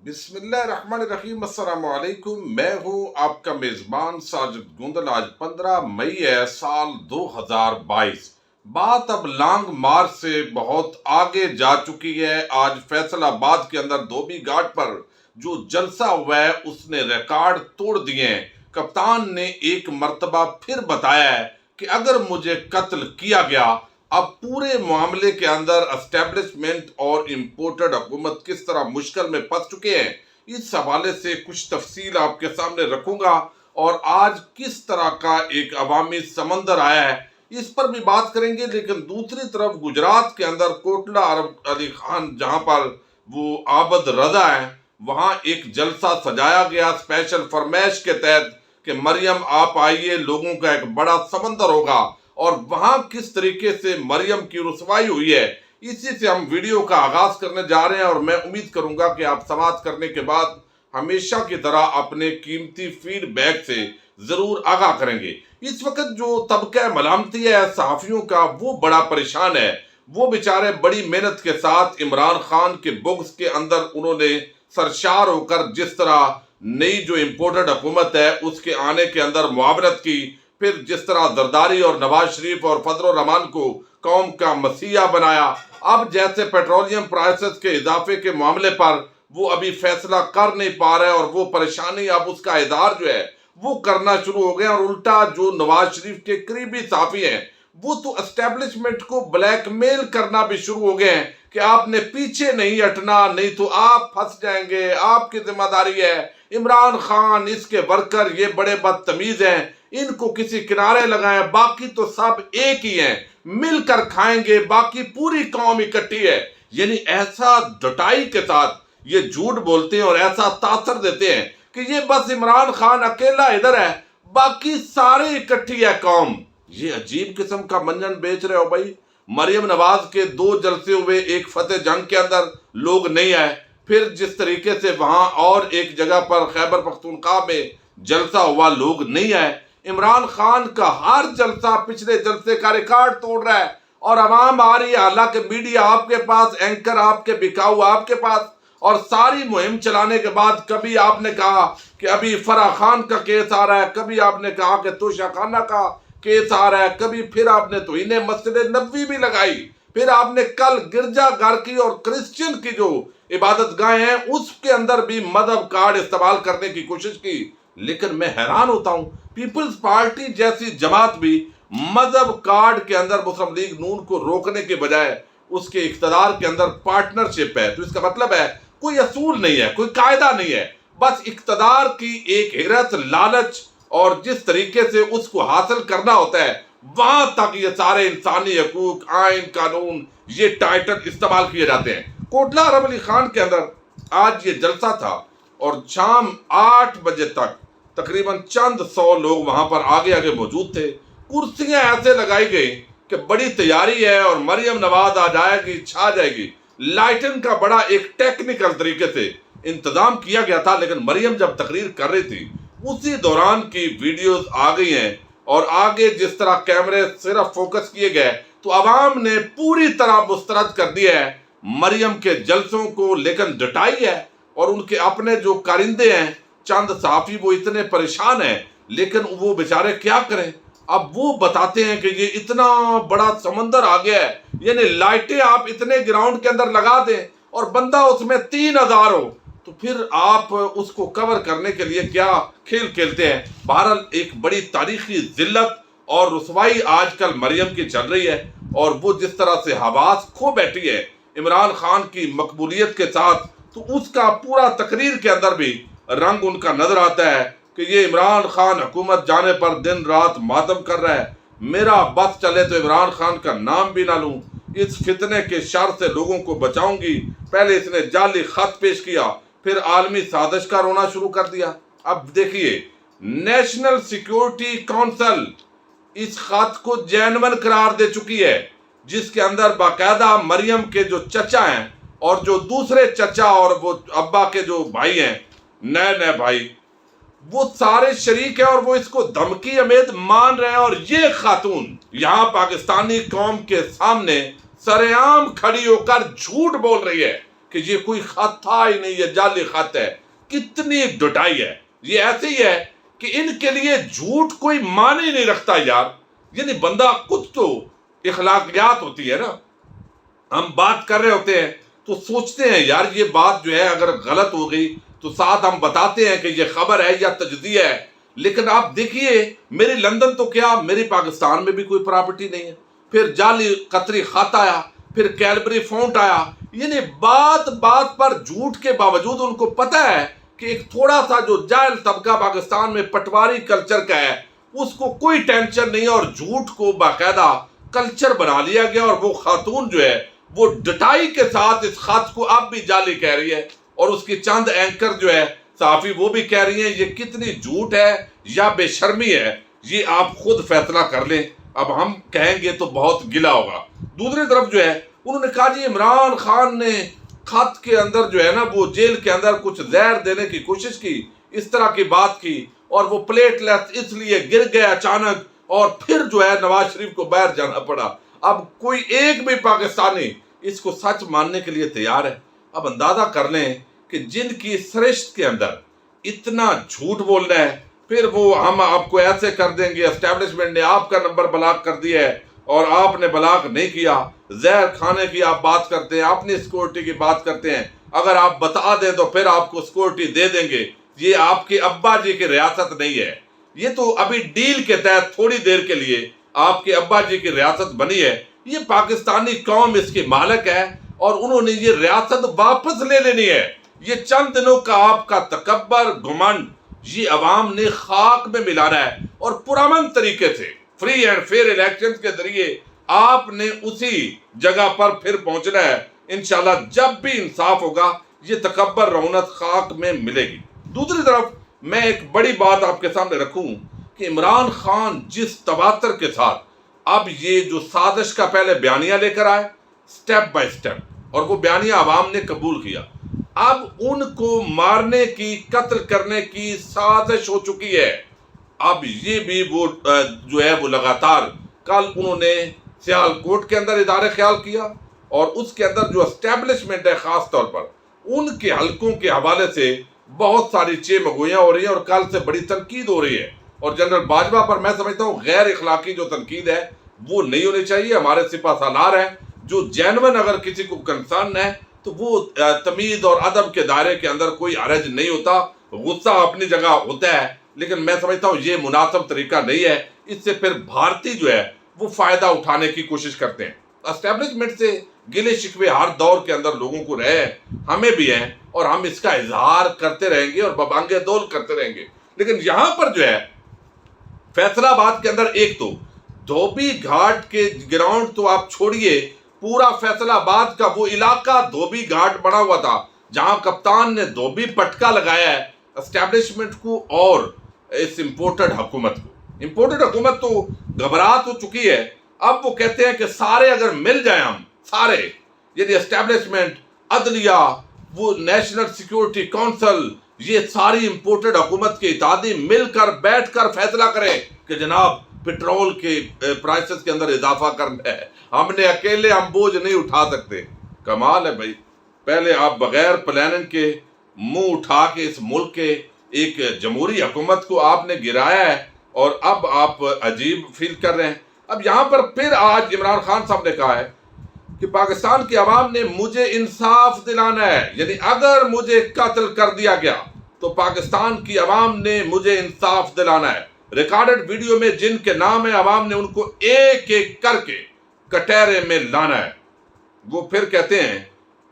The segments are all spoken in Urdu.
بسم اللہ الرحمن الرحیم۔ السلام علیکم، میں ہوں آپ کا میزبان ساجد گوندل۔ آج 15 مئی ہے، سال 2022۔ بات اب لانگ مارچ سے بہت آگے جا چکی ہے۔ آج فیصل آباد کے اندر دھوبی گھاٹ پر جو جلسہ ہوا ہے اس نے ریکارڈ توڑ دیے ہیں۔ کپتان نے ایک مرتبہ پھر بتایا ہے کہ اگر مجھے قتل کیا گیا، اب پورے معاملے کے اندر اسٹیبلشمنٹ اور امپورٹڈ حکومت کس طرح مشکل میں پھنس چکے ہیں، اس حوالے سے کچھ تفصیل آپ کے سامنے رکھوں گا۔ اور آج کس طرح کا ایک عوامی سمندر آیا ہے اس پر بھی بات کریں گے۔ لیکن دوسری طرف گجرات کے اندر کوٹلہ عرب علی خان جہاں پر وہ عابد رضا ہیں، وہاں ایک جلسہ سجایا گیا اسپیشل فرمائش کے تحت کہ مریم آپ آئیے، لوگوں کا ایک بڑا سمندر ہوگا۔ اور وہاں کس طریقے سے مریم کی رسوائی ہوئی ہے، اسی سے ہم ویڈیو کا آغاز کرنے جا رہے ہیں۔ اور میں امید کروں گا کہ آپ سماعت کرنے کے بعد ہمیشہ کی طرح اپنے قیمتی فیڈ بیک سے ضرور آگاہ کریں گے۔ اس وقت جو طبقہ ملامتی ہے صحافیوں کا، وہ بڑا پریشان ہے۔ وہ بیچارے بڑی محنت کے ساتھ عمران خان کے بغض کے اندر انہوں نے سرشار ہو کر جس طرح نئی جو امپورٹڈ حکومت ہے اس کے آنے کے اندر معاونت کی، پھر جس طرح زرداری اور نواز شریف اور فضل الرحمان کو قوم کا مسیحا بنایا، اب جیسے پیٹرولیم پرائسز کے اضافے کے معاملے پر وہ ابھی فیصلہ کر نہیں پا رہے، اور وہ پریشانی اب اس کا اظہار جو ہے وہ کرنا شروع ہو گئے۔ اور الٹا جو نواز شریف کے قریبی صحافی ہیں وہ تو اسٹیبلشمنٹ کو بلیک میل کرنا بھی شروع ہو گئے ہیں کہ آپ نے پیچھے نہیں ہٹنا، نہیں تو آپ پھنس جائیں گے، آپ کی ذمہ داری ہے۔ عمران خان، اس کے ورکر یہ بڑے بدتمیز ہیں، ان کو کسی کنارے لگائیں، باقی تو سب ایک ہی ہیں، مل کر کھائیں گے، باقی پوری قوم اکٹھی ہے۔ یعنی ایسا ڈٹائی کے ساتھ یہ جھوٹ بولتے ہیں اور ایسا تاثر دیتے ہیں کہ یہ بس عمران خان اکیلا ادھر ہے، باقی سارے اکٹھی ہے قوم۔ یہ عجیب قسم کا منجن بیچ رہے ہو بھائی۔ مریم نواز کے 2 جلسے ہوئے، ایک فتح جنگ کے اندر لوگ نہیں آئے، پھر جس طریقے سے وہاں اور ایک جگہ پر خیبر پختونخوا میں جلسہ ہوا، لوگ نہیں آئے۔ عمران خان کا ہر جلسہ پچھلے جلسے کا ریکارڈ توڑ رہا ہے، اور عوام آ رہی ہے، حالانکہ میڈیا آپ کے پاس، اینکر آپ کے، بکاؤ آپ کے پاس، اور ساری مہم چلانے کے بعد کبھی آپ نے کہا کہ ابھی فرح خان کا کیس آ رہا ہے، کبھی آپ نے کہا کہ توشہ خانہ کا کیس آ رہا ہے، کبھی پھر آپ نے توہین مسجد نبوی بھی لگائی، پھر آپ نے کل گرجا گھر کی اور کرسچن کی جو عبادت گاہیں ہیں اس کے اندر بھی مذہب کارڈ استعمال کرنے کی کوشش کی۔ لیکن میں حیران ہوتا ہوں، پیپلز پارٹی جیسی جماعت بھی مذہب کارڈ کے اندر مسلم لیگ نون کو روکنے کے بجائے اس کے اقتدار کے اندر پارٹنرشپ ہے۔ تو اس کا مطلب ہے کوئی اصول نہیں ہے، کوئی قاعدہ نہیں ہے، بس اقتدار کی ایک حیرت، لالچ، اور جس طریقے سے اس کو حاصل کرنا ہوتا ہے وہاں تک یہ سارے انسانی حقوق، آئین، قانون، یہ ٹائٹل استعمال کیے جاتے ہیں۔ کوٹلہ عرب علی خان کے اندر آج یہ جلسہ تھا، اور شام 8 بجے تک تقریباً چند 100 لوگ وہاں پر آگے موجود تھے۔ کرسیاں ایسے لگائی گئی کہ بڑی تیاری ہے اور مریم نواز آ جائے گی، چھا جائے گی۔ لائٹن کا بڑا ایک ٹیکنیکل طریقے سے انتظام کیا گیا تھا، لیکن مریم جب تقریر کر رہی تھی اسی دوران کی ویڈیوز آ گئی ہیں، اور آگے جس طرح کیمرے صرف فوکس کیے گئے تو عوام نے پوری طرح مسترد کر دیا ہے مریم کے جلسوں کو۔ لیکن ڈٹائی ہے، اور ان کے اپنے جو کارندے ہیں چند صحافی، وہ اتنے پریشان ہیں، لیکن وہ بیچارے کیا کریں۔ اب وہ بتاتے ہیں کہ یہ اتنا بڑا سمندر آ گیا ہے، یعنی لائٹیں آپ اتنے گراؤنڈ کے اندر لگا دیں اور بندہ اس میں 3000 ہو، تو پھر آپ اس کو کور کرنے کے لیے کیا کھیل کھیلتے ہیں۔ بہرحال ایک بڑی تاریخی ذلت اور رسوائی آج کل مریم کی چل رہی ہے، اور وہ جس طرح سے حواس کھو بیٹھی ہے عمران خان کی مقبولیت کے ساتھ، تو اس کا پورا تقریر کے اندر بھی رنگ ان کا نظر آتا ہے کہ یہ عمران خان حکومت جانے پر دن رات ماتم کر رہا ہے۔ میرا بس چلے تو عمران خان کا نام بھی نہ لوں، اس فتنے کے شر سے لوگوں کو بچاؤں گی۔ پہلے اس نے جعلی خط پیش کیا، پھر عالمی سازش کا رونا شروع کر دیا۔ اب دیکھیے، نیشنل سیکیورٹی کونسل اس خط کو جینون قرار دے چکی ہے، جس کے اندر باقاعدہ مریم کے جو چچا ہیں اور جو دوسرے چچا اور وہ ابا کے جو بھائی ہیں، نئے بھائی، وہ سارے شریک ہیں، اور وہ اس کو دھمکی امیز مان رہے ہیں۔ اور یہ خاتون یہاں پاکستانی قوم کے سامنے سرعام کھڑی ہو کر جھوٹ بول رہی ہے کہ یہ کوئی خط تھا ہی نہیں، یہ جعلی خط ہے. کتنی ڈٹائی ہے. یہ ایسے ہی ہے کہ ان کے لیے جھوٹ کوئی معنی نہیں رکھتا یار. یعنی بندہ خود تو اخلاقیات ہوتی ہے نا، ہم بات کر رہے ہوتے ہیں تو سوچتے ہیں یار یہ بات جو ہے اگر غلط ہو گئی تو ساتھ ہم بتاتے ہیں کہ یہ خبر ہے یا تجزیہ ہے. لیکن آپ دیکھیے میری لندن تو کیا، میری پاکستان میں بھی کوئی پراپرٹی نہیں ہے. پھر جعلی قطری خط آیا، پھر کیلبری فونٹ آیا. یعنی بات بات پر جھوٹ کے باوجود ان کو پتہ ہے کہ ایک تھوڑا سا جو جاہل طبقہ پاکستان میں پٹواری کلچر کا ہے اس کو کوئی ٹینشن نہیں، اور جھوٹ کو باقاعدہ کلچر بنا لیا گیا. اور وہ خاتون جو ہے وہ ڈٹائی کے ساتھ اس خط کو اب بھی جعلی کہہ رہی ہے، اور اس کی چند اینکر جو ہے صحافی وہ بھی کہہ رہی ہیں یہ کتنی جھوٹ ہے یا بے شرمی ہے. یہ آپ خود فیصلہ کر لیں، اب ہم کہیں گے تو بہت گلا ہوگا. دوسری طرف جو ہے انہوں نے کہا جی عمران خان نے خط کے اندر جو ہے نا وہ جیل کے اندر کچھ زہر دینے کی کوشش کی، اس طرح کی بات کی، اور وہ پلیٹ لیس اس لیے گر گئے اچانک، اور پھر جو ہے نواز شریف کو باہر جانا پڑا. اب کوئی ایک بھی پاکستانی اس کو سچ ماننے کے لیے تیار ہے. اب اندازہ کر لیں کہ جن کی سرشت کے اندر اتنا جھوٹ بولنا ہے، پھر وہ ہم آپ کو ایسے کر دیں گے، اسٹیبلشمنٹ نے آپ کا نمبر بلاک کر دیا ہے اور آپ نے بلاک نہیں کیا، زہر کھانے کی آپ بات کرتے ہیں، اپنی سیکورٹی کی بات کرتے ہیں، اگر آپ بتا دیں تو پھر آپ کو سیکورٹی دے دیں گے. یہ آپ کے ابا جی کی ریاست نہیں ہے، یہ تو ابھی ڈیل کے تحت تھوڑی دیر کے لیے آپ کے ابا جی کی ریاست بنی ہے. یہ پاکستانی قوم اس کی مالک ہے اور انہوں نے یہ ریاست واپس لے لینی ہے. یہ چند دنوں کا آپ کا تکبر گھمنڈ یہ عوام نے خاک میں ملانا ہے، اور پرامن طریقے سے فری اینڈ فیئر الیکشن کے ذریعے آپ نے اسی جگہ پر پھر پہنچنا ہے. انشاءاللہ جب بھی انصاف ہوگا یہ تکبر رونت خاک میں ملے گی. دوسری طرف میں ایک بڑی بات آپ کے سامنے رکھوں کہ عمران خان جس تواتر کے ساتھ اب یہ جو سازش کا پہلے بیانیہ لے کر آئے سٹیپ بائی سٹیپ، اور وہ بیانیہ عوام نے قبول کیا، اب ان کو مارنے کی قتل کرنے کی سازش ہو چکی ہے. اب یہ بھی وہ جو ہے وہ لگاتار کل انہوں نے سیالکوٹ کے اندر ادارے خیال کیا، اور اس کے اندر جو اسٹیبلشمنٹ ہے خاص طور پر ان کے حلقوں کے حوالے سے بہت ساری چیمگوئیاں ہو رہی ہیں، اور کل سے بڑی تنقید ہو رہی ہے. اور جنرل باجوہ پر میں سمجھتا ہوں غیر اخلاقی جو تنقید ہے وہ نہیں ہونی چاہیے. ہمارے سپہ سالار ہیں جو جینون اگر کسی کو کنسرن ہے تو وہ تمیز اور ادب کے دائرے کے اندر کوئی حرج نہیں ہوتا، غصہ اپنی جگہ ہوتا ہے، لیکن میں سمجھتا ہوں یہ مناسب طریقہ نہیں ہے. اس سے پھر بھارتی جو ہے وہ فائدہ اٹھانے کی کوشش کرتے ہیں. اسٹیبلشمنٹ سے گلے شکوے ہر دور کے اندر لوگوں کو رہے ہیں، ہمیں بھی ہیں، اور ہم اس کا اظہار کرتے رہیں گے اور ببانگے دول کرتے رہیں گے. لیکن یہاں پر جو ہے فیصلہ آباد کے اندر ایک تو دھوبی گھاٹ کے گراؤنڈ تو آپ چھوڑیے، پورا فیصلہ آباد کا وہ علاقہ دھوبی گھاٹ بنا ہوا تھا جہاں کپتان نے دھوبی پٹکا لگایا ہے اسٹیبلشمنٹ کو اور اس امپورٹڈ حکومت کو. امپورٹڈ حکومت تو گھبرا تو چکی ہے. اب وہ کہتے ہیں کہ سارے اگر مل جائیں ہم سارے، یعنی اسٹیبلشمنٹ، عدلیہ، وہ نیشنل سیکیورٹی کونسل، یہ ساری امپورٹڈ حکومت کے اتحادی مل کر بیٹھ کر فیصلہ کریں کہ جناب پیٹرول کے پرائسز کے اندر اضافہ کرنا ہے، ہم نے اکیلے ہم بوجھ نہیں اٹھا سکتے. کمال ہے بھائی، پہلے آپ بغیر پلاننگ کے منہ اٹھا کے اس ملک کے ایک جمہوری حکومت کو آپ نے گرایا ہے، اور اب آپ عجیب فیل کر رہے ہیں. اب یہاں پر پھر آج عمران خان صاحب نے کہا ہے کہ پاکستان کی عوام نے مجھے انصاف دلانا ہے، یعنی اگر مجھے قتل کر دیا گیا تو پاکستان کی عوام نے مجھے انصاف دلانا ہے. ریکارڈڈ ویڈیو میں جن کے نام ہے عوام نے ان کو ایک ایک کر کے کٹہرے میں لانا ہے. وہ پھر کہتے ہیں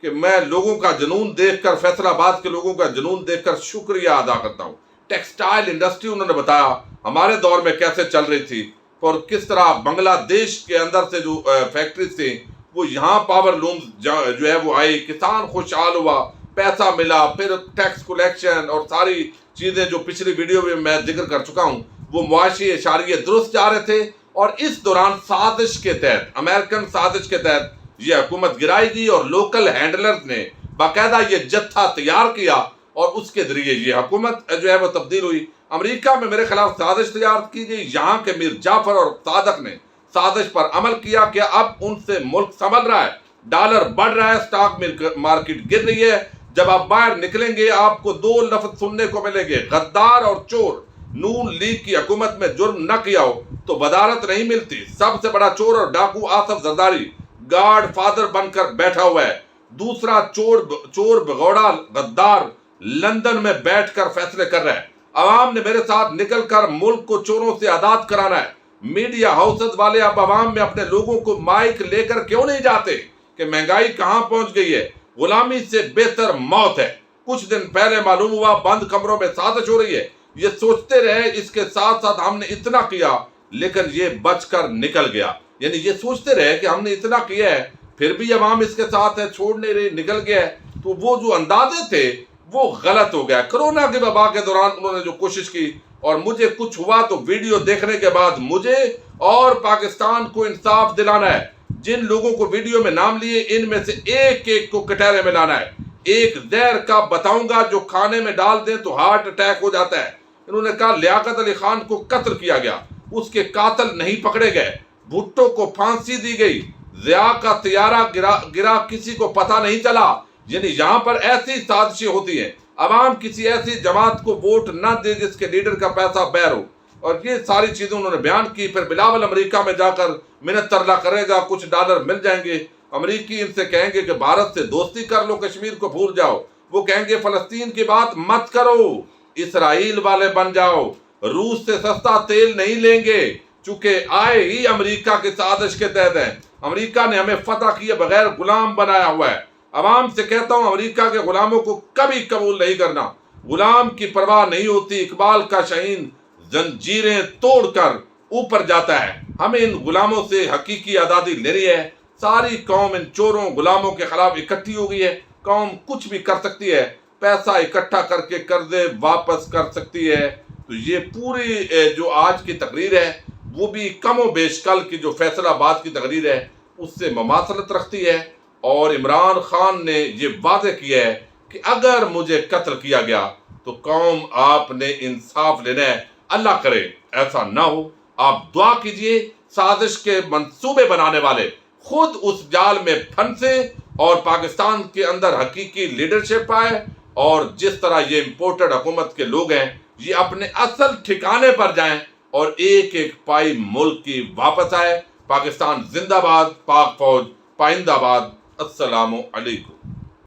کہ میں لوگوں کا جنون دیکھ کر، فیصل آباد کے لوگوں کا جنون دیکھ کر شکریہ ادا کرتا ہوں. ٹیکسٹائل انڈسٹری انہوں نے بتایا ہمارے دور میں کیسے چل رہی تھی، اور کس طرح بنگلہ دیش کے اندر سے جو فیکٹریز تھیں وہ یہاں پاور لومز جو ہے وہ آئی، کسان خوشحال ہوا، پیسہ ملا، پھر ٹیکس کلیکشن اور ساری چیزیں جو پچھلی ویڈیو میں ذکر کر چکا ہوں وہ معاشی اشاریے درست جا رہے تھے. اور اس دوران سازش کے تحت، امریکن سازش کے تحت یہ حکومت گرائی گئی، اور لوکل ہینڈلرز نے باقاعدہ یہ جتھا تیار کیا اور اس کے ذریعے یہ حکومت جو ہے وہ تبدیل ہوئی. امریکہ میں میرے خلاف سازش تیار کی گئی، یہاں کے میر جعفر اور صادق نے سازش پر عمل کیا کہ اب ان سے ملک سنبھل رہا ہے. ڈالر بڑھ رہا ہے، سٹاک مارکیٹ گر رہی ہے۔ جب آپ باہر نکلیں گے آپ کو دو لفظ سننے کو ملیں گے، غدار اور چور۔ نون لیگ کی حکومت میں جرم نہ کیا ہو تو بدارت نہیں ملتی۔ سب سے بڑا چور اور ڈاکو آصف زرداری گاڈ فادر بن کر بیٹھا ہوا ہے۔ دوسرا چور بگوڑا غدار لندن میں بیٹھ کر فیصلے کر رہا ہے۔ عوام نے میرے ساتھ نکل کر ملک کو چوروں سے آزاد کرانا ہے۔ میڈیا ہاؤسز والے اب عوام میں اپنے لوگوں کو مائک لے کر کیوں نہیں جاتے کہ مہنگائی کہاں پہنچ گئی ہے، غلامی سے بہتر موت ہے۔ کچھ دن پہلے معلوم ہوا بند کمروں میں سازش ہو رہی ہے۔ یہ سوچتے رہے اس کے ساتھ ساتھ ہم نے اتنا کیا لیکن یہ بچ کر نکل گیا، یعنی یہ سوچتے رہے کہ ہم نے اتنا کیا ہے پھر بھی عوام اس کے ساتھ ہے، چھوڑ نہیں رہی، نکل گیا ہے۔ تو وہ جو اندازے تھے وہ غلط ہو گیا۔ کرونا کے وبا کے دوران انہوں نے جو کوشش کی اور مجھے کچھ ہوا تو ویڈیو دیکھنے کے بعد مجھے اور پاکستان کو انصاف دلانا ہے۔ جن لوگوں کو ویڈیو میں نام لیے ان میں سے ایک ایک کو کٹہرے میں لانا ہے۔ ایک زہر کا بتاؤں گا جو کھانے میں ڈال دیں تو ہارٹ اٹیک ہو جاتا ہے۔ انہوں نے کہا لیاقت علی خان کو قتل کیا گیا، اس کے قاتل نہیں پکڑے گئے۔ بھٹو کو پھانسی دی گئی، ضیاء کا طیارہ گرا کسی کو پتہ نہیں چلا۔ یعنی یہاں پر ایسی سازشیں ہوتی ہیں۔ عوام کسی ایسی جماعت کو ووٹ نہ دے جس کے لیڈر کا پیسہ بیر ہو، اور یہ ساری چیزیں انہوں نے بیان کی۔ پھر بلاول امریکہ میں جا کر منت ترلا کرے گا، کچھ ڈالر مل جائیں گے۔ امریکی ان سے کہیں گے کہ بھارت سے دوستی کر لو، کشمیر کو بھول جاؤ۔ وہ کہیں گے فلسطین کی بات مت کرو، اسرائیل والے بن جاؤ، روس سے سستا تیل نہیں لیں گے، چونکہ آئے ہی امریکہ کی سازش کے تحت ہیں۔ امریکہ نے ہمیں فتح کیے بغیر غلام بنایا ہوا ہے۔ عوام سے کہتا ہوں امریکہ کے غلاموں کو کبھی قبول نہیں کرنا۔ غلام کی پرواہ نہیں ہوتی، اقبال کا شاہین زنجیریں توڑ کر اوپر جاتا ہے۔ ہمیں ان غلاموں سے حقیقی آزادی لینی ہے۔ ساری قوم ان چوروں غلاموں کے خلاف اکٹھی ہو گئی ہے۔ قوم کچھ بھی کر سکتی ہے، پیسہ اکٹھا کر کے قرضے واپس کر سکتی ہے۔ تو یہ پوری جو آج کی تقریر ہے وہ بھی کم و بیش کل کی جو فیصل آباد کی تقریر ہے اس سے مماثلت رکھتی ہے۔ اور عمران خان نے یہ واضح کیا ہے کہ اگر مجھے قتل کیا گیا تو قوم آپ نے انصاف لینا ہے۔ اللہ کرے ایسا نہ ہو۔ آپ دعا کیجئے سازش کے منصوبے بنانے والے خود اس جال میں پھنسے اور پاکستان کے اندر حقیقی لیڈرشپ آئے، اور جس طرح یہ امپورٹڈ حکومت کے لوگ ہیں یہ اپنے اصل ٹھکانے پر جائیں اور ایک ایک پائی ملک کی واپس آئے۔ پاکستان زندہ باد، پاک فوج پائندہ باد۔ السلام علیکم۔